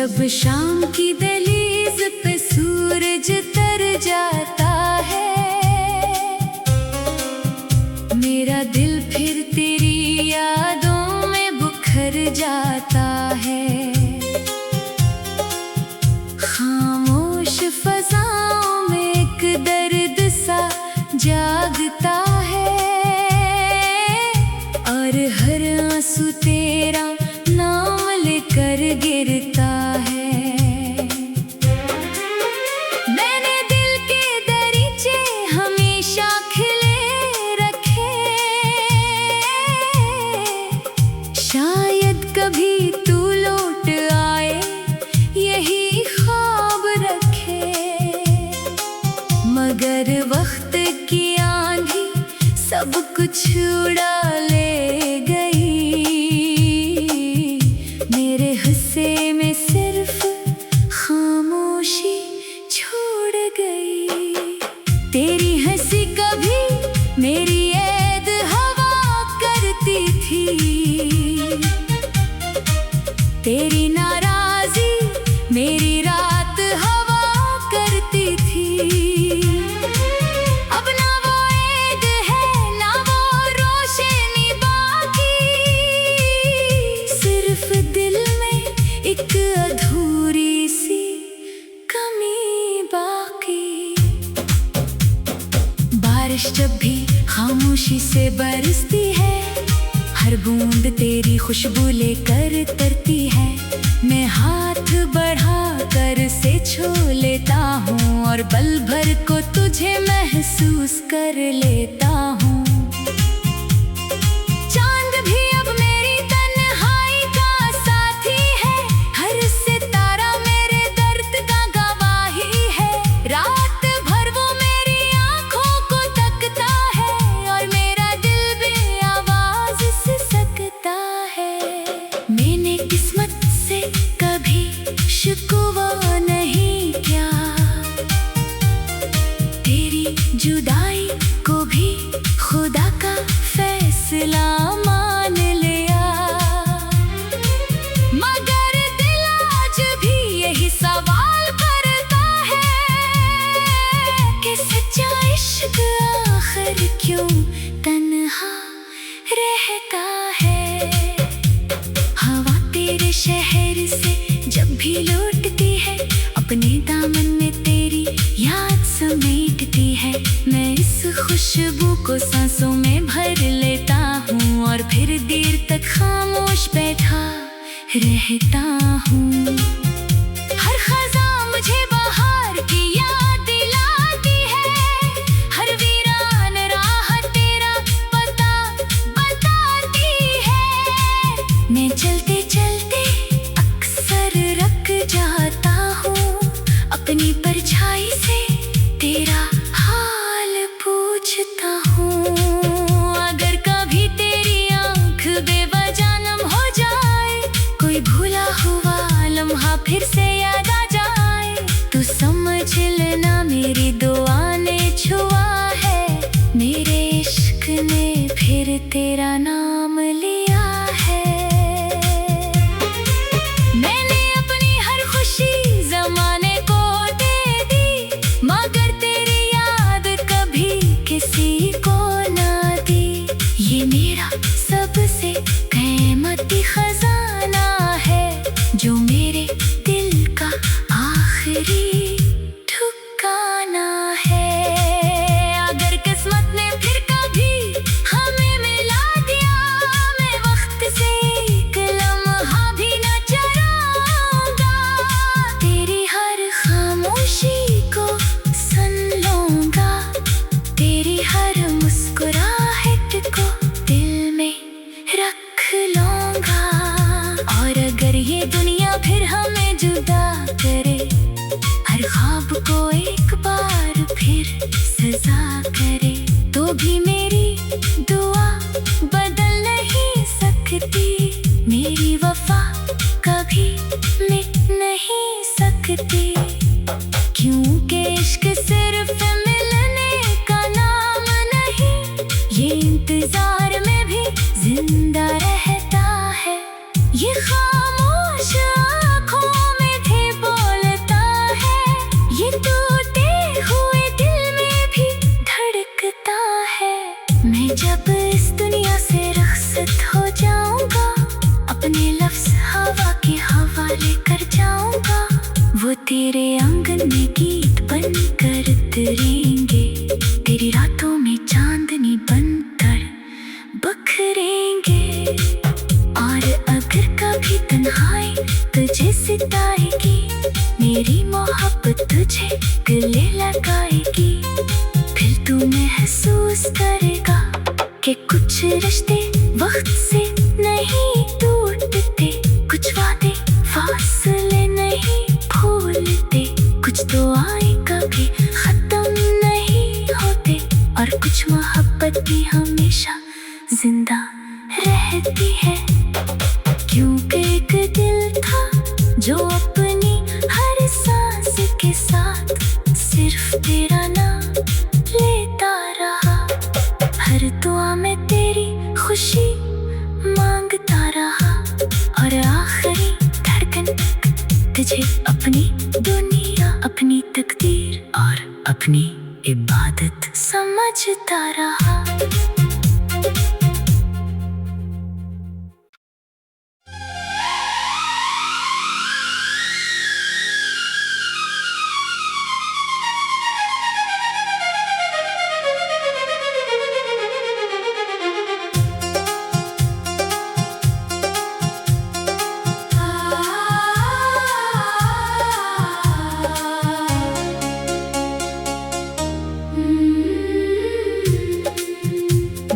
जब शाम की दहलीज पे सूरज तर जाता है, मेरा दिल फिर तेरी यादों में बुखर जाता है। खामोश फज़ाओं में एक दर्द सा जागता है, और हर आंसू तेरा नाम लेकर गिरता है। मैंने दिल के दरीचे हमेशा खिले रखे, शायद कभी तू लौट आए यही ख्वाब रखे। मगर वक्त की आंधी सब कुछ उड़ा ले गई, मेरे हिस्से में सिर्फ खामोशी छोड़ गई। तेरी हंसी कभी मेरी ऐद हवा करती थी, तेरी नाराजी मेरी रात हवा करती थी। अब ना वो ऐद है ना वो रोशनी बाकी, सिर्फ दिल में एक अधूरी सी कमी बाकी। बारिश जब भी खामोशी से बरसती है, हर बूंद तेरी खुशबू लेकर तरती है। मैं हाथ बढ़ा कर से छू लेता हूँ, और पल भर को तुझे महसूस कर लेता हूँ। चांद भी अब मेरी तन्हाई का साथी है, हर सितारा मेरे दर्द का गवाही है। रात भर वो मेरी आंखों को तकता है, और मेरा दिल भी आवाज से सकता है। मैंने किस्मत से कभी शिकवा नहीं किया, तेरी जुदाई को भी खुदा का फैसला मान लिया। मगर दिल आज भी यही सवाल करता है कि सच्चा इश्क आखिर क्यों तन्हा रहता है। हवा तेरे शहर से जब भी लौटती है, अपने दामन में तेरी याद समेटती है। मैं इस खुशबू को सांसों में भर लेता हूँ, और फिर देर तक खामोश बैठा रहता हूँ। हर खज़ां मुझे बहार की याद दिलाती है, हर वीरान राह तेरा पता बताती है। मैं चलते चलते अक्सर रख जाता हूँ, अपनी परछाई से तेरा हाल पूछता हूँ। अगर कभी तेरी आंख बेवजह नम हो जाए, कोई भूला हुआ लम्हा फिर से याद आ जाए, तो समझ लेना मेरी दुआ ने छुआ है। मेरे इश्क ने फिर तेरा नाम लिया है। मैंने अपनी हर खुशी ज़माने को दे दी, मगर तेरी याद कभी किसी को ना दी। ये मेरा सबसे कीमती खजाना है, जो मेरे दिल का आखिरी ठिकाना है। अगर किस्मत ने फिर कभी हमें मिला दिया, मैं वक्त से एक लम्हा भी न चराऊंगा। तेरी हर खामोशी को सुन लूंगा, तेरी हर मुस्कुराहट को दिल में रख लूंगा। और अगर ये दुनिया फिर हमें जुदा करे, हर ख्वाब को एक बार फिर सजा करे, तो भी मेरी दुआ बदल नहीं सकती। मेरी वफा कभी मिट नहीं सकती, क्योंकि इश्क सिर्फ मिलने का नाम नहीं, ये इंतजार में भी जिंदा रहता है। ये खामोश आँखों में तेरे आंगन में गीत बनकर उतरेंगे, तेरी रातों में चांदनी बनकर बखरेंगे। और अगर कभी तन्हाई तुझे सताएगी, मेरी मोहब्बत तुझे गले लगाएगी। फिर तू महसूस करेगा कि कुछ रिश्ते वक्त से नहीं टूटते, कुछ वादे फासले नहीं भूलते, कुछ दुआएं कभी खत्म नहीं होते, और कुछ मोहब्बत भी हमेशा जिंदा रहती है। क्योंकि एक दिल था जो अपनी हर सांस के साथ सिर्फ तेरा नाम लेता रहा। हर दुआ में तेरी खुशी मांगता रहा, और आखिरी धड़कन तुझे अपनी दुनिया, अपनी तकदीर और अपनी इबादत समझता रहा।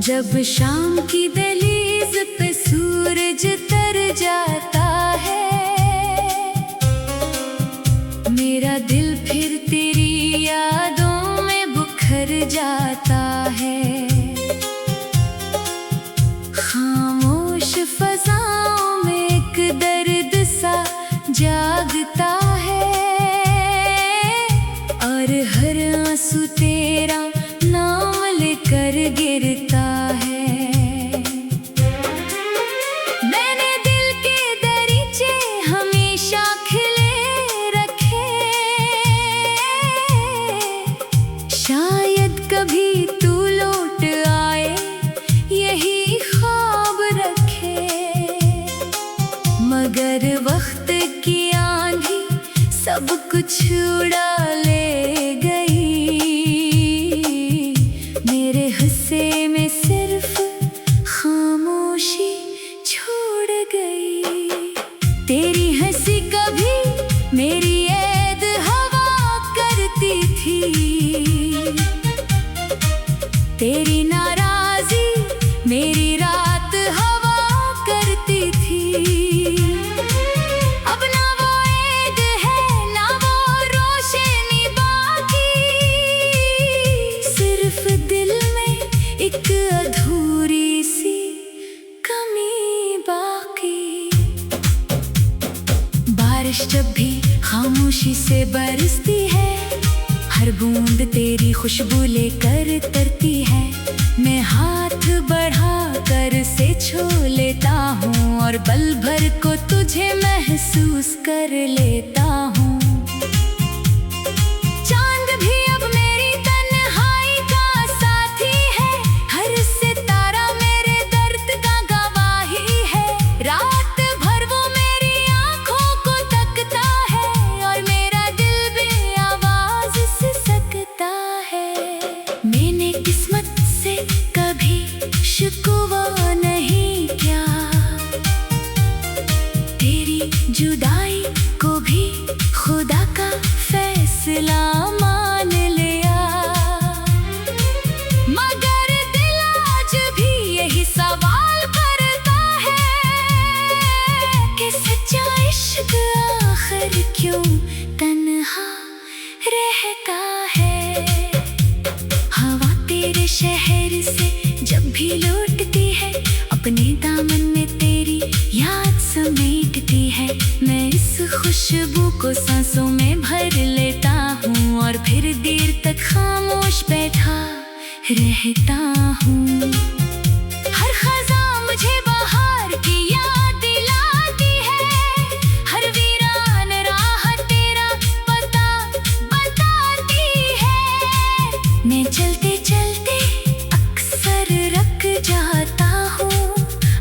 जब शाम की दहलीज पे सूरज तर जाता है, मेरा दिल फिर तेरी यादों में बुखर जाता है। खामोश फज़ाओं में एक दर्द सा जागता है, और हर आंसू तेरा नाम लेकर गिरता है। मैंने दिल के दरीचे हमेशा खिले रखे, शायद कभी तू लौट आए यही ख्वाब रखे। मगर वक्त की आंधी सब कुछ उड़ा ले गई, मेरे हिस्से में सिर्फ खामोशी छोड़ गई। तेरी हंसी कभी मेरी ऐद हवा करती थी, तेरी नाराजी मेरी रात हवा करती थी। अब ना वो ऐद है ना वो रोशनी बाकी, सिर्फ दिल में एक अधूरी सी कमी बाकी। बारिश जब भी खामोशी से बरसती है, हर बूंद तेरी खुशबू लेकर तरती है। मैं हाथ बढ़ा कर से छू लेता हूँ, और पल भर को तुझे महसूस कर लेता हूँ। चांद भी अब मेरी तन्हाई का साथी है, हर सितारा मेरे दर्द का गवाही है। रात भर वो मेरी आंखों को तकता है, और मेरा दिल भी आवाज से सकता है। मैंने किस्मत से कभी शिकवा नहीं किया, तेरी जुदाई को भी खुदा का फैसला मान लिया। मगर दिल आज भी यही सवाल करता है कि सच्चा इश्क आखिर क्यों तन्हा रहता है। हवा तेरे शहर से जब भी लौटती है, अपने दामन में तेरी याद समेटती है। मैं इस खुशबू को सांसों में भर लेता हूँ, और फिर देर तक खामोश बैठा रहता हूँ। हर खज़ां मुझे बाहर की याद दिलाती है, हर वीरान राह तेरा पता बताती है। मैं चलते चलते अक्सर रख जाता हूँ,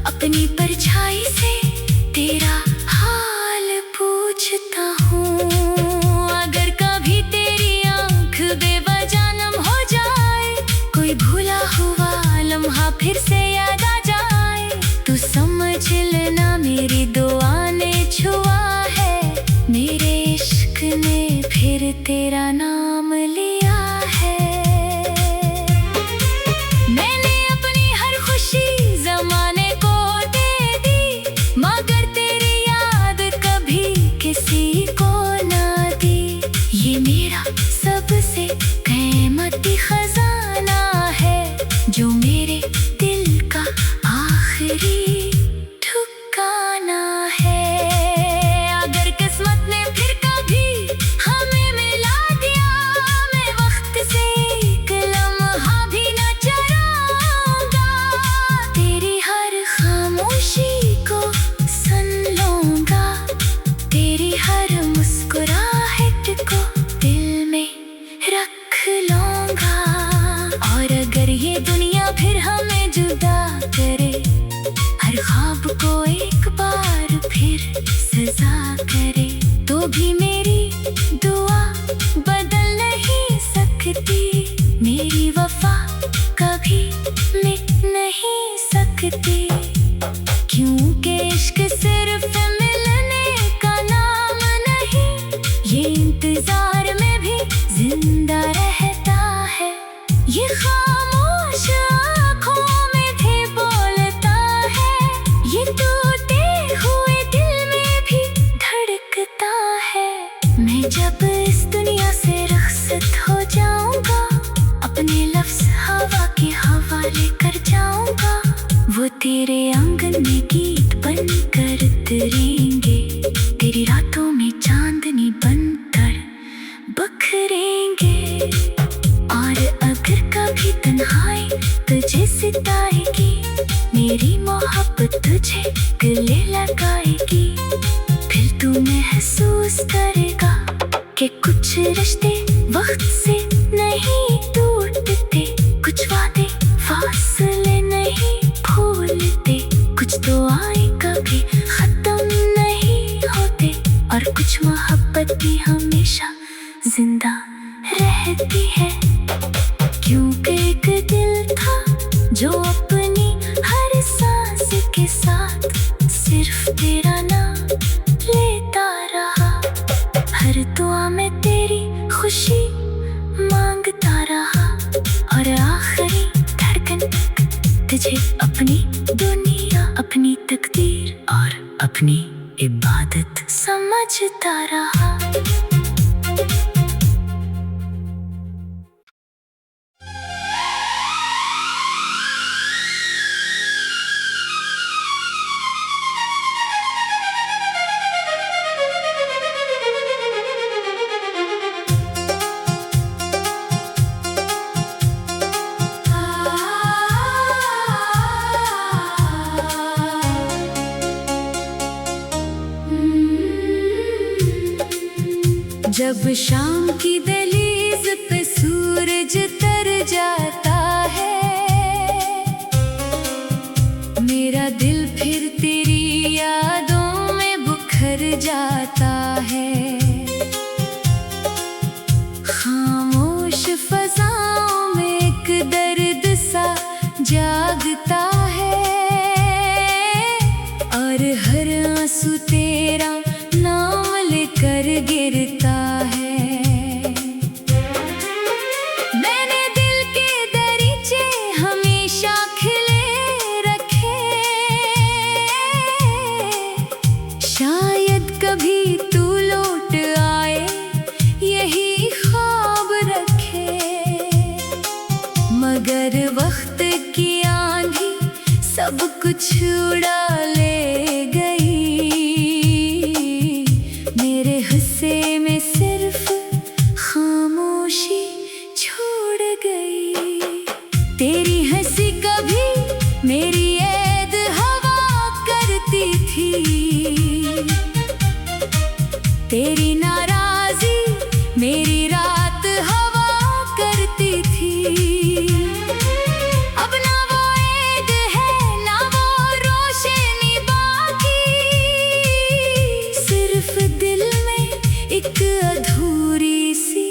अपनी परछाई से तेरा हाल पूछता हूँ। तेरा नाम लिया है। मैंने अपनी हर खुशी ज़माने को दे दी, मगर तेरी याद कभी किसी को ना दी। ये मेरा सबसे कीमती खजाना है, जो मेरे दिल का आखिरी ठिकाना है। अगर किस्मत ने फिर कभी हमें मिला दिया, मैं वक्त से एक लम्हा भी न चराऊंगा। तेरी हर खामोशी को सुन लूंगा, तेरी हर मुस्कुराहट को दिल में रख लूंगा। और अगर ये दुनिया फिर हमें जुदा करे, हर ख्वाब को एक बार फिर सजा करे, तो भी मेरी दुआ बदल नहीं सकती। मेरी वफा कभी मिट नहीं सकती, क्योंकि इश्क सिर्फ मिलने का नाम नहीं, ये इंतजार में भी जिंदा रहता है। ये खामोश आँखों में भी बोलता है, ये टूटे हुए दिल में भी धड़कता है। मैं जब इस दुनिया से रुखसत हो जाऊंगा, अपने लफ्ज़ हवा के हवाले कर जाऊंगा। वो तेरे आंगन में गीत बनकर उतरेंगे, तेरी रातों में चांदनी बनकर बखरेंगे। और अगर कभी तन्हाई तुझे सताएगी, मेरी मोहब्बत तुझे गले लगाएगी। फिर तू महसूस करेगा कि कुछ रिश्ते वक्त से नहीं टूटते, कुछ वादे फासले नहीं भूलते, कुछ दुआएं कभी खत्म नहीं होते, और कुछ मोहब्बत भी हमेशा जिंदा रहती है। क्योंकि एक दिल था जो अपनी हर सांस के साथ सिर्फ तेरा नाम लेता रहा। हर दुआ में तेरी खुशी मांगता रहा, और आखिरी धड़कन तुझे अपनी दुनिया, अपनी तकदीर और अपनी इबादत समझता रहा। जब शाम की दहलीज पे सूरज तर जाता है, मेरा दिल फिर तेरी यादों में बुखर जाता है। खामोश फज़ाओं में एक दर्द सा जागता है, और हर आंसू तेरा नाम लेकर गिरता है। मैंने दिल के दरीचे हमेशा खिले रखे, शायद कभी तू लौट आए यही ख्वाब रखे। मगर वक्त की आंधी सब कुछ उड़ा ले गई, मेरे हिस्से में सिर्फ खामोशी छोड़ गई। तेरी हंसी कभी मेरी ऐद हवा करती थी, तेरी नाराज़ी मेरी रात हवा करती थी। अब ना वो ऐद है ना वो रोशनी बाकी, सिर्फ दिल में एक अधूरी सी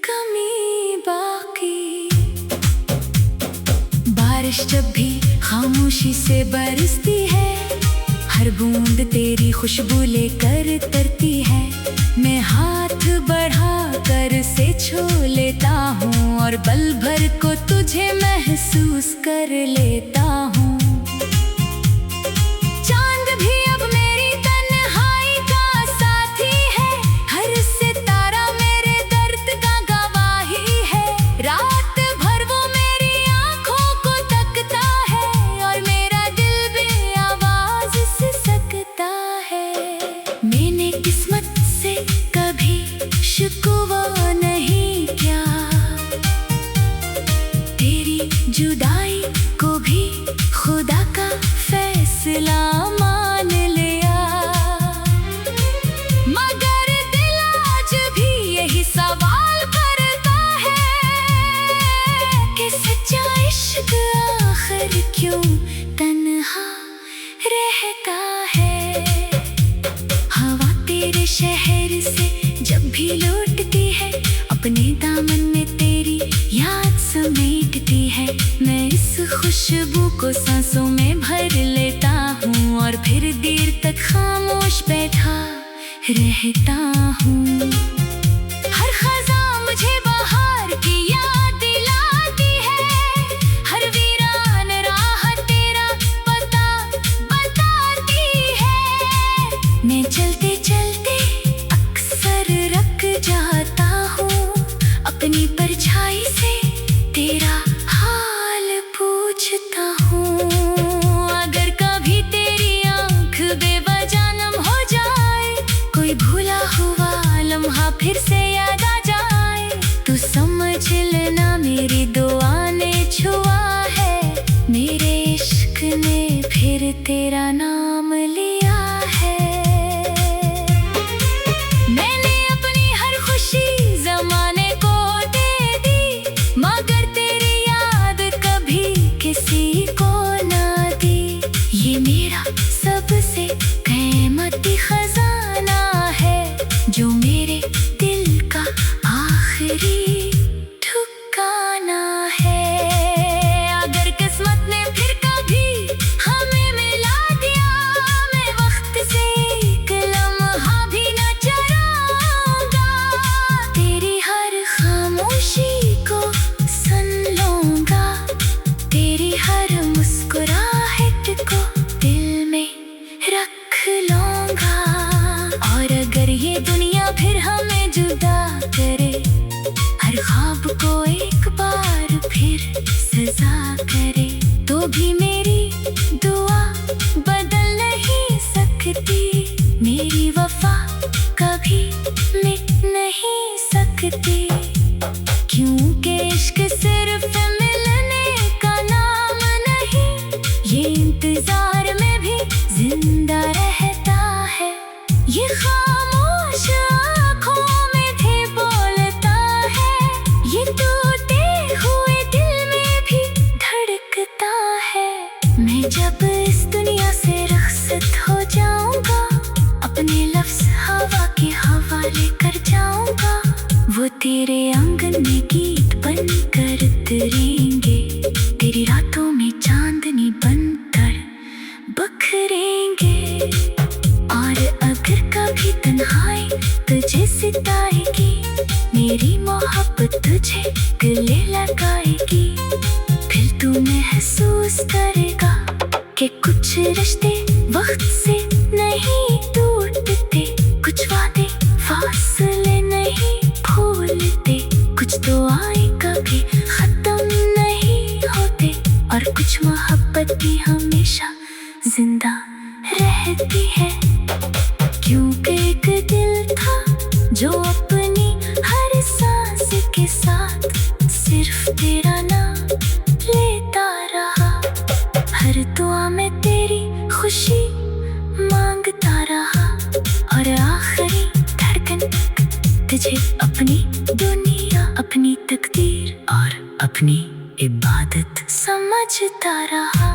कमी बाकी। बारिश जब भी खामोशी से बरसती है, हर बूंद तेरी खुशबू लेकर तरती है। मैं हाथ बढ़ा कर से छू लेता हूँ और पल भर को तुझे महसूस कर लेता हूँ। चांद भी अब मेरी तन्हाई का साथी है, हर सितारा मेरे दर्द का गवाही है। रात भर वो मेरी आंखों को तकता है और मेरा दिल भी आवाज से सकता है। मैंने किस्मत से कभी शिकवा नहीं किया, तेरी जुदाई को भी खुदा का फैसला मान लिया। मगर दिल आज भी यही सवाल करता है कि सच्चा इश्क आखिर क्यों तन्हा रहता है। हवा तेरे शहर से जब भी लौटती है, अपने दामन में तेरी याद समेटती है। मैं इस खुशबू को सांसों में भर लेता हूँ और फिर देर तक खामोश बैठा रहता हूँ। हर खज़ां मुझे बहार की याद दिलाती है, हर वीरान राह तेरा पता बताती है। मैं चलते चलते अक्सर रख जाता हूँ, अपनी परछाई से तेरा हाल पूछता हूँ। अगर कभी तेरी आंख बेवजह नम हो जाए, कोई भूला हुआ लम्हा फिर से याद आ जाए, तू समझ लेना मेरी दुआ ने छुआ है। मेरे इश्क ने फिर तेरा नाम लिया है। मैंने अपनी हर खुशी ज़माने को दे दी, मगर तेरी याद कभी किसी को ना दी। ये मेरा सबसे कीमती खजाना है, जो मेरे दिल का आखिरी ठिकाना है। अगर किस्मत ने फिर कभी हमें मिला दिया, मैं वक्त से एक लम्हा भी न चराऊंगा। तेरी हर खामोशी को सुन लूंगा, तेरी हर मुस्कुराहट को दिल में रख लूंगा। और अगर ये दुनिया फिर हमें जुदा करे, हर ख्वाब को एक बार फिर सजा करे, तो भी मेरी दुआ बदल नहीं सकती। मेरी वफा कभी मिट नहीं सकती, क्योंकि इश्क सिर्फ मिलने का नाम नहीं, ये इंतजार में भी जिंदा रहता है। ये खामोश आँखों में भी बोलता है, ये टूटे हुए दिल में भी धड़कता है। मैं जब इस दुनिया से रुखसत हो जाऊंगा, अपने लफ्ज़ हवा के हवाले कर जाऊंगा। वो तेरे आंगन में गीत बनकर उतरेंगे, तेरी रातों में चांदनी बनकर बखरेंगे। और अगर कभी तन्हाई तुझे सताएगी, मेरी मोहब्बत तुझे गले लगाएगी। फिर तू महसूस करेगा कि कुछ रिश्ते वक्त से नहीं टूटते, कुछ वादे फासले नहीं भूलते, कुछ दुआएं कभी खत्म नहीं होते, और कुछ मोहब्बत भी हमेशा जिंदा रहती है। क्योंकि एक दिल था जो अपनी हर सांस के साथ सिर्फ तेरा नाम लेता रहा। हर दुआ में तेरी खुशी मांगता रहा, और आखिरी धड़कन तुझे अपनी दुनिया, अपनी तकदीर और अपनी इबादत समझता रहा।